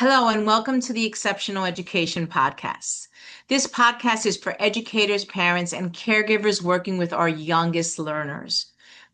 Hello, and welcome to the Exceptional Education Podcast. This podcast is for educators, parents, and caregivers working with our youngest learners.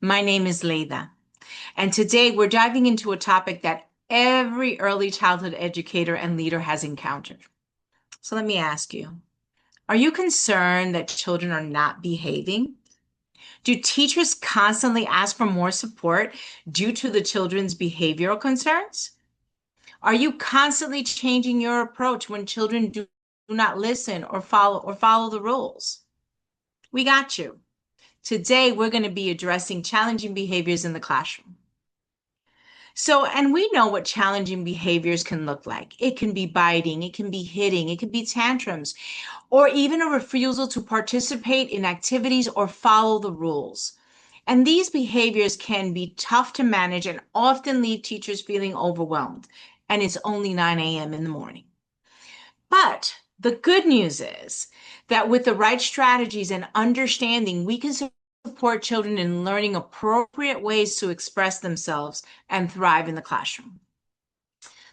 My name is Leida, and today we're diving into a topic that every early childhood educator and leader has encountered. So let me ask you, are you concerned that children are not behaving? Do teachers constantly ask for more support due to the children's behavioral concerns? Are you constantly changing your approach when children do not listen or follow the rules? We got you. Today we're going to be addressing challenging behaviors in the classroom. And we know what challenging behaviors can look like. It can be biting, it can be hitting, it can be tantrums, or even a refusal to participate in activities or follow the rules. And these behaviors can be tough to manage and often leave teachers feeling overwhelmed. And it's only 9 a.m. in the morning. But the good news is that with the right strategies and understanding, we can support children in learning appropriate ways to express themselves and thrive in the classroom.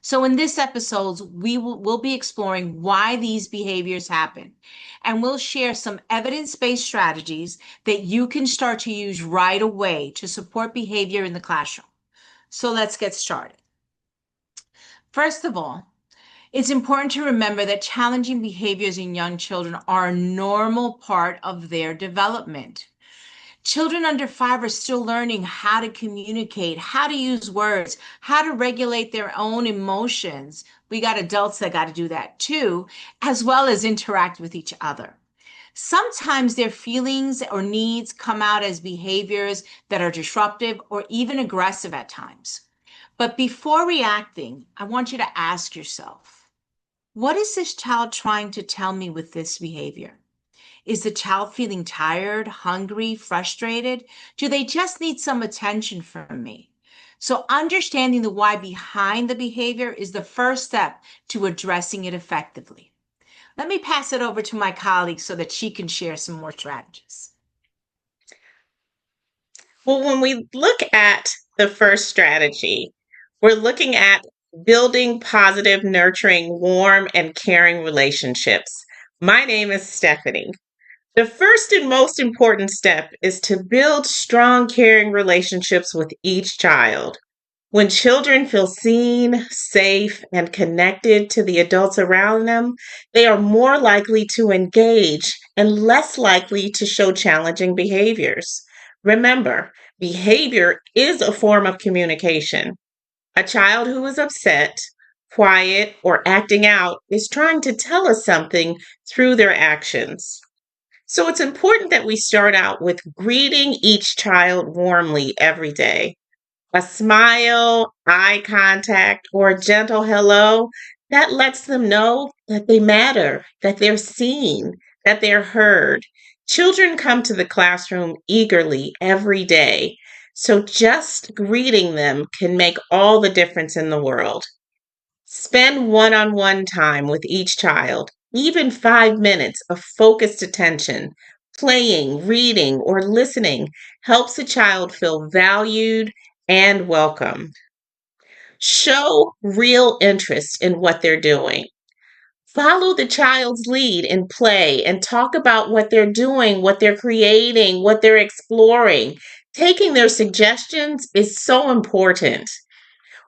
So in this episode, we'll be exploring why these behaviors happen, and we'll share some evidence-based strategies that you can start to use right away to support behavior in the classroom. So let's get started. First of all, it's important to remember that challenging behaviors in young children are a normal part of their development. Children under 5 are still learning how to communicate, how to use words, how to regulate their own emotions. We got adults that got to do that too, as well as interact with each other. Sometimes their feelings or needs come out as behaviors that are disruptive or even aggressive at times. But before reacting, I want you to ask yourself, what is this child trying to tell me with this behavior? Is the child feeling tired, hungry, frustrated? Do they just need some attention from me? So understanding the why behind the behavior is the first step to addressing it effectively. Let me pass it over to my colleague so that she can share some more strategies. Well, when we look at the first strategy, we're looking at building positive, nurturing, warm, and caring relationships. My name is Stephanie. The first and most important step is to build strong, caring relationships with each child. When children feel seen, safe, and connected to the adults around them, they are more likely to engage and less likely to show challenging behaviors. Remember, behavior is a form of communication. A child who is upset, quiet, or acting out is trying to tell us something through their actions. So it's important that we start out with greeting each child warmly every day. A smile, eye contact, or a gentle hello, that lets them know that they matter, that they're seen, that they're heard. Children come to the classroom eagerly every day, so just greeting them can make all the difference in the world. Spend one on one time with each child, even 5 minutes of focused attention. Playing, reading, or listening helps a child feel valued and welcomed. Show real interest in what they're doing. Follow the child's lead in play and talk about what they're doing, what they're creating, what they're exploring. Taking their suggestions is so important.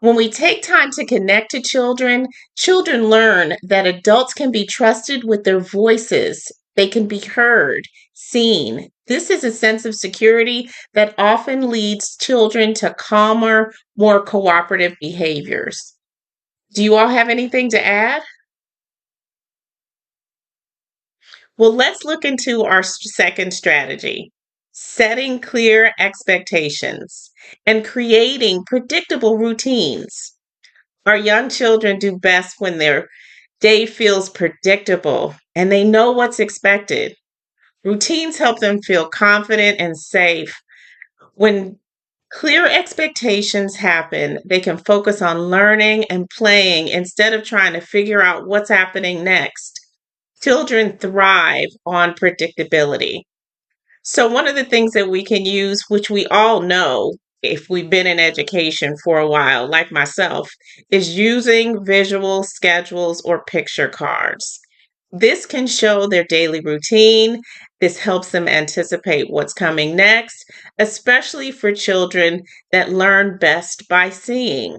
When we take time to connect to children, children learn that adults can be trusted with their voices. They can be heard, seen. This is a sense of security that often leads children to calmer, more cooperative behaviors. Do you all have anything to add? Well, let's look into our second strategy, setting clear expectations and creating predictable routines. Our young children do best when their day feels predictable and they know what's expected. Routines help them feel confident and safe. When clear expectations happen, they can focus on learning and playing instead of trying to figure out what's happening next. Children thrive on predictability. So, one of the things that we can use, which we all know, if we've been in education for a while, like myself, is using visual schedules or picture cards. This can show their daily routine. This helps them anticipate what's coming next, especially for children that learn best by seeing.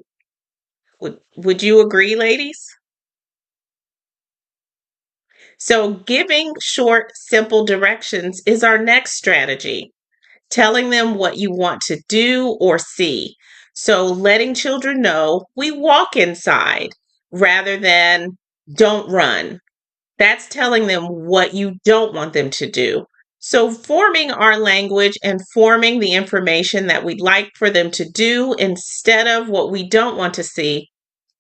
Would you agree, ladies? So, giving short, simple directions is our next strategy, telling them what you want to do or see. So, letting children know we walk inside rather than don't run. That's telling them what you don't want them to do. So, forming our language and forming the information that we'd like for them to do instead of what we don't want to see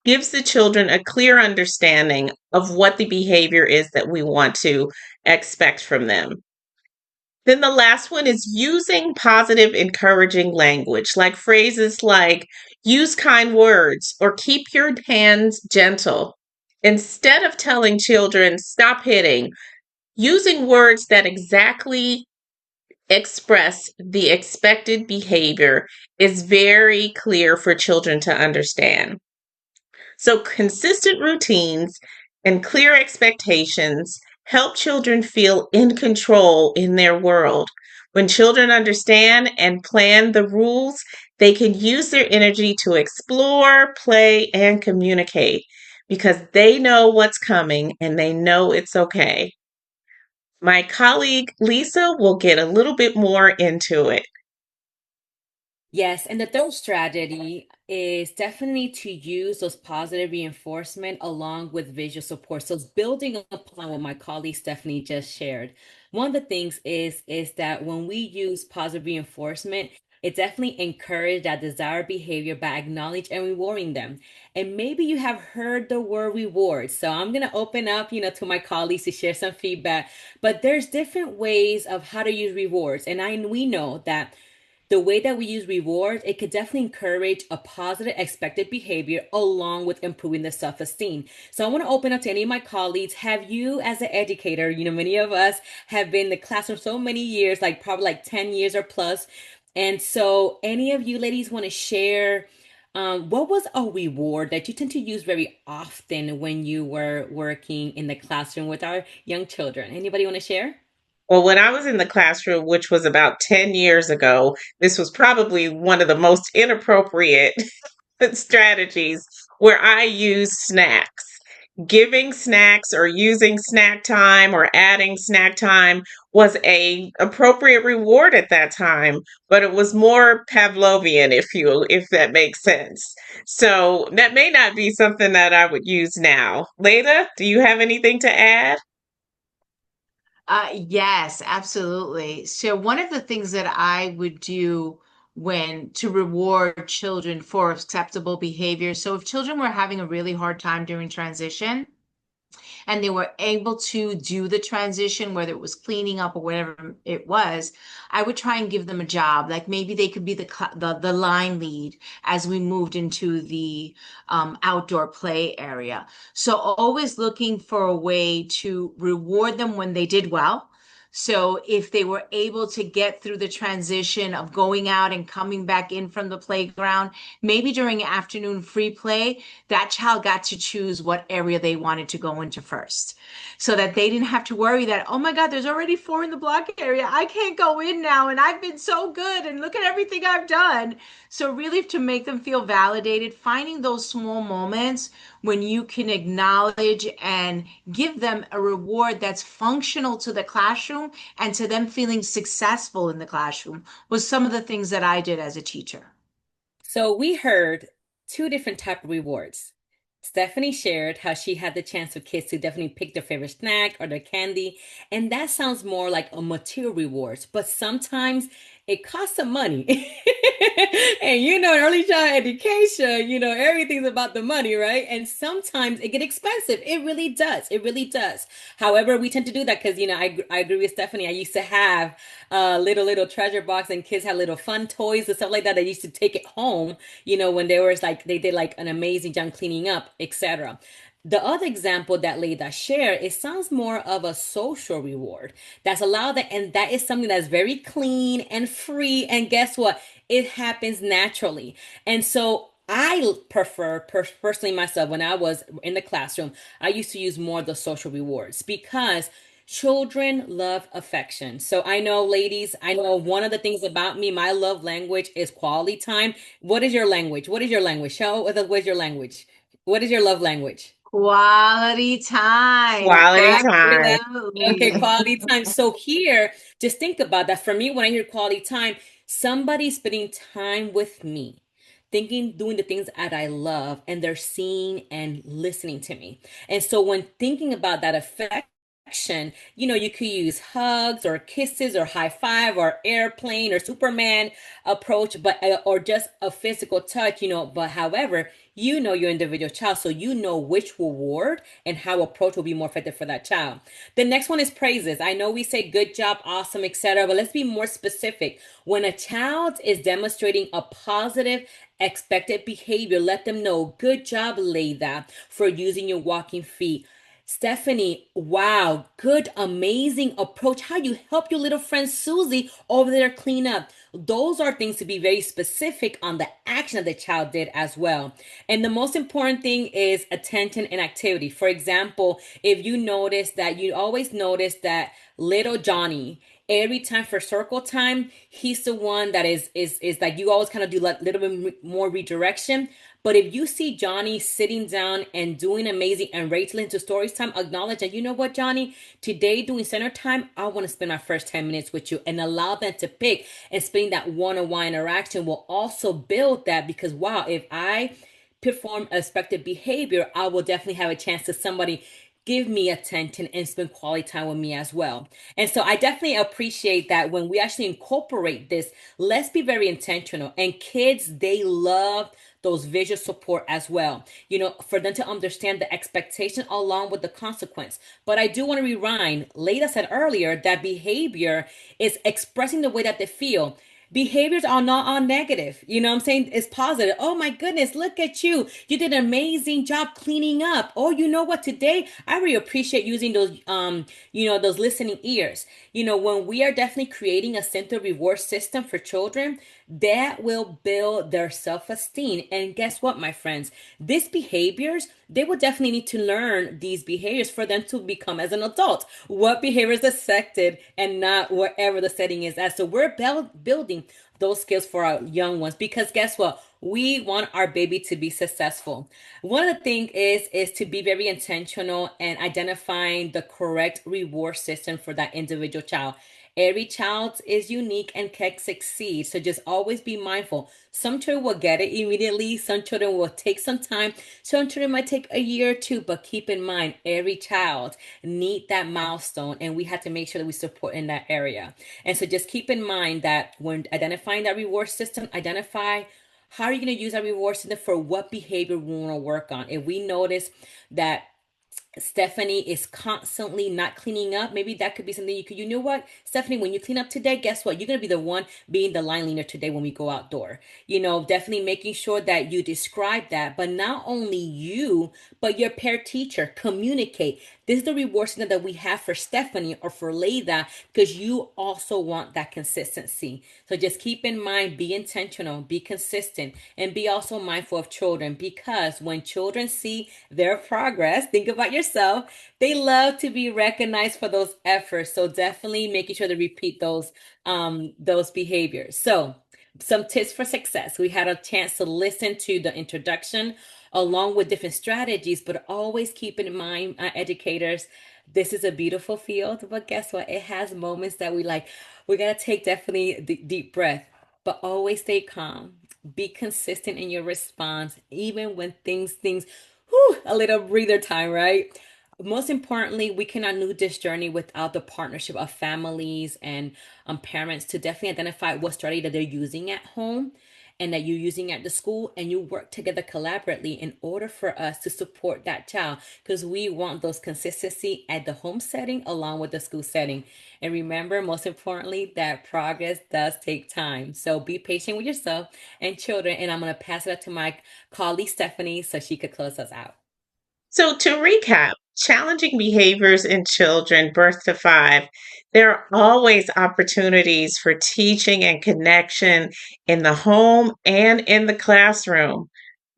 gives the children a clear understanding of what the behavior is that we want to expect from them. Then the last one is using positive, encouraging language, like phrases like use kind words or keep your hands gentle. Instead of telling children, stop hitting, using words that exactly express the expected behavior is very clear for children to understand. So, consistent routines and clear expectations help children feel in control in their world. When children understand and plan the rules, they can use their energy to explore, play, and communicate because they know what's coming and they know it's okay. My colleague Lisa will get a little bit more into it. Yes, and the third strategy is definitely to use those positive reinforcement along with visual support. So it's building upon what my colleague Stephanie just shared. One of the things is that when we use positive reinforcement, it definitely encourages that desired behavior by acknowledging and rewarding them. And maybe you have heard the word reward. So I'm gonna open up, to my colleagues to share some feedback. But there's different ways of how to use rewards, and we know that the way that we use rewards, it could definitely encourage a positive expected behavior along with improving the self-esteem. So I want to open up to any of my colleagues. Have you, as an educator, many of us have been in the classroom so many years, like probably like 10 years or plus. And so any of you ladies want to share what was a reward that you tend to use very often when you were working in the classroom with our young children? Anybody want to share? Well, when I was in the classroom, which was about 10 years ago, this was probably one of the most inappropriate strategies where I use snacks. Giving snacks or using snack time or adding snack time was a appropriate reward at that time, but it was more Pavlovian, if that makes sense. So that may not be something that I would use now. Leda, do you have anything to add? Yes, absolutely. So one of the things that I would do when to reward children for acceptable behavior. So if children were having a really hard time during transition, and they were able to do the transition, whether it was cleaning up or whatever it was, I would try and give them a job. Like maybe they could be the line lead as we moved into the outdoor play area. So always looking for a way to reward them when they did well. So if they were able to get through the transition of going out and coming back in from the playground, maybe during afternoon free play, that child got to choose what area they wanted to go into first. So that they didn't have to worry that, oh my God, there's already four in the block area. I can't go in now. And I've been so good. And look at everything I've done. So, really, to make them feel validated, finding those small moments when you can acknowledge and give them a reward that's functional to the classroom and to them feeling successful in the classroom was some of the things that I did as a teacher. So we heard two different type of rewards. Stephanie shared how she had the chance for kids to definitely pick their favorite snack or their candy, and that sounds more like a material rewards. But sometimes it costs some money, and in early child education, everything's about the money, right? And sometimes it get expensive. It really does. It really does. However, we tend to do that because I agree with Stephanie. I used to have little treasure box, and kids had little fun toys and stuff like that. I used to take it home, when they were like they did like an amazing job cleaning up, etc. The other example that Leda shared, it sounds more of a social reward that's allowed that, and that is something that's very clean and free. And guess what? It happens naturally. And so I prefer personally myself when I was in the classroom, I used to use more of the social rewards because children love affection. So I know, ladies, I know one of the things about me, my love language is quality time. What is your language? What is your language? Show us what is your language. What is your love language? Quality time. Quality time. Okay, Absolutely. quality time. So here, just think about that. For me, when I hear quality time, somebody spending time with me, thinking, doing the things that I love, and they're seeing and listening to me. And so when thinking about that affection, you could use hugs or kisses or high five or airplane or Superman approach, but or just a physical touch, but however, your individual child, so you know which reward and how approach will be more effective for that child. The next one is praises. I know we say good job, awesome, etc., but let's be more specific. When a child is demonstrating a positive expected behavior, let them know, good job, Leida, for using your walking feet. Stephanie, wow, good, amazing approach. How you help your little friend Susie over there clean up. Those are things to be very specific on the action that the child did as well. And the most important thing is attention and activity. For example, if you notice that you always notice that little Johnny, every time for circle time, he's the one that is like you always kind of do like little bit more redirection. But if you see Johnny sitting down and doing amazing and Rachel into stories time, acknowledge that, you know what, Johnny, today doing center time, I want to spend my first 10 minutes with you, and allow them to pick, and spending that one-on-one interaction will also build that, because wow, if I perform expected behavior, I will definitely have a chance to somebody give me attention and spend quality time with me as well. And so I definitely appreciate that when we actually incorporate this, let's be very intentional. And kids, they love those visual support as well, for them to understand the expectation along with the consequence. But I do want to rewind. Leda said earlier that behavior is expressing the way that they feel. Behaviors are not all negative. You know what I'm saying? It's positive. Oh my goodness, look at you. You did an amazing job cleaning up. Oh, you know what? Today, I really appreciate using those listening ears. When we are definitely creating a center reward system for children, that will build their self-esteem. And guess what, my friends? These behaviors, they will definitely need to learn these behaviors for them to become as an adult. What behaviors are accepted and not wherever the setting is at. So we're building those skills for our young ones, because guess what? We want our baby to be successful. One of the things is to be very intentional and identifying the correct reward system for that individual child. Every child is unique and can succeed. So just always be mindful. Some children will get it immediately. Some children will take some time. Some children might take a year or two, but keep in mind, every child need that milestone, and we have to make sure that we support in that area. And so just keep in mind that when identifying that reward system, identify how are you going to use that reward system for what behavior we want to work on. If we notice that Stephanie is constantly not cleaning up, maybe that could be something you know what, Stephanie, when you clean up today, guess what? You're going to be the one being the line leaner today when we go outdoor. Definitely making sure that you describe that, but not only you, but your peer teacher communicate. This is the reward system that we have for Stephanie or for Leida, because you also want that consistency. So just keep in mind, be intentional, be consistent, and be also mindful of children, because when children see their progress, think about yourself, they love to be recognized for those efforts. So definitely making sure to repeat those behaviors. So some tips for success. We had a chance to listen to the introduction along with different strategies, but always keep in mind, educators, this is a beautiful field, but guess what? It has moments that we gotta take definitely deep breath, but always stay calm. Be consistent in your response, even when things, whew, a little breather time, right? Most importantly, we cannot do this journey without the partnership of families and parents to definitely identify what strategy that they're using at home and that you're using at the school, and you work together collaboratively in order for us to support that child, because we want those consistency at the home setting along with the school setting. And remember, most importantly, that progress does take time. So be patient with yourself and children. And I'm going to pass it up to my colleague Stephanie so she could close us out. So, to recap, challenging behaviors in children birth to 5, there are always opportunities for teaching and connection in the home and in the classroom.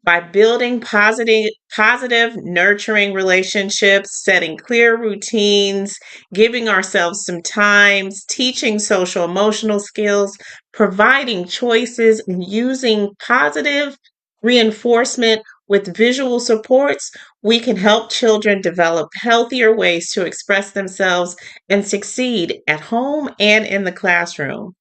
By building positive, nurturing relationships, setting clear routines, giving ourselves some times, teaching social emotional skills, providing choices, and using positive reinforcement with visual supports, we can help children develop healthier ways to express themselves and succeed at home and in the classroom.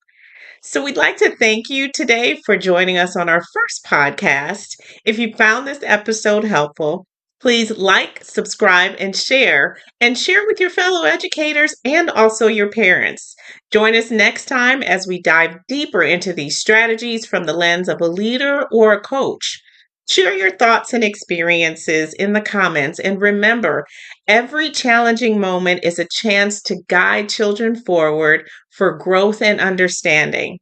So, we'd like to thank you today for joining us on our first podcast. If you found this episode helpful, please like, subscribe, and share with your fellow educators and also your parents. Join us next time as we dive deeper into these strategies from the lens of a leader or a coach. Share your thoughts and experiences in the comments, and remember, every challenging moment is a chance to guide children forward for growth and understanding.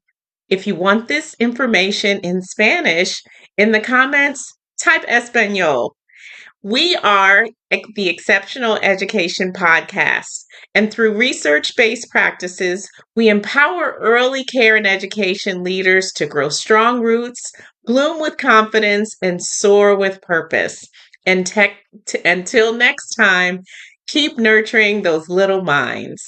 If you want this information in Spanish, in the comments, type Espanol. We are the Exceptional Education Podcast, and through research based practices, we empower early care and education leaders to grow strong roots, bloom with confidence, and soar with purpose. And until next time, keep nurturing those little minds.